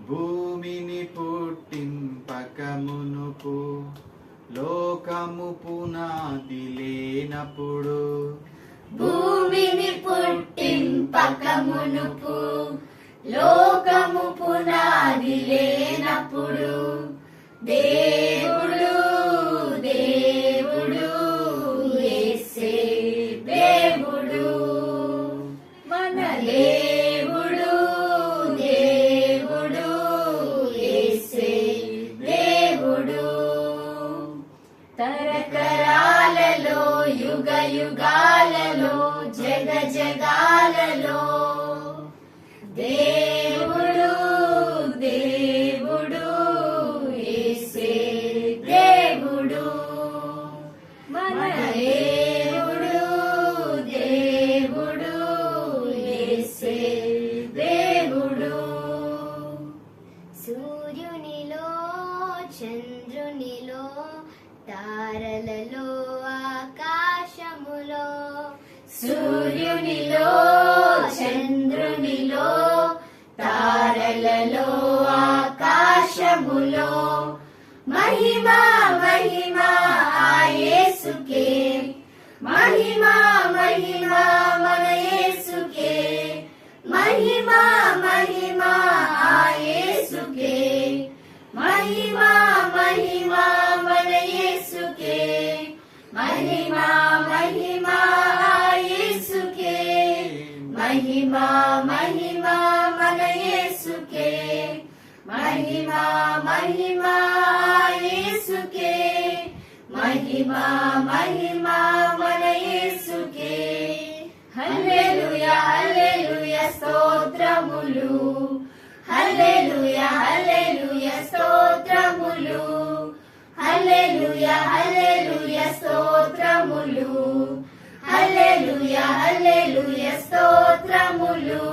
భూమిని పుట్టింపక మునుపు లోకము పునాది లేనప్పుడు భూమిని పుట్టింపక మునుపు లోకము పునాది లేనప్పుడు దేవుడు దేవుడు యేసే దేవుడు మన దేవుడు దేవుడు యేసే దేవుడు తరతరాలలో యుగ యుగాలలో జగ జగాలలో దేవుడు దేవుడు యేసే దేవుడు మన దేవుడు దేవుడు యేసే దేవుడు సూర్యునిలో చంద్రునిలో తారలలో ఆకాశములో సూర్యునిలో చంద్రునిలో తారలలో ఆకాశములో మహిమా మహిమా ఆ యేసుకే మహిమా మహిమా మన యేసుకే మహిమా మహిమా ఆ యేసుకే మహిమా మహిమా మన యేసుకే మహిమా మహిమా ఆ యేసుకే మహిమా మహిమా మన యేసుకే మహిమా మహిమా ఆ యేసుకే మహిమా మహిమా మన యేసుకే హల్లెలూయా హల్లెలూయా స్తోత్రములు హల్లెలూయా హల్లెలూయా స్తోత్రములు హల్లెలూయా హల్లెలూయా స్తోత్రములు హల్లెలూయా హల్లెలూయా స్తోత్రములు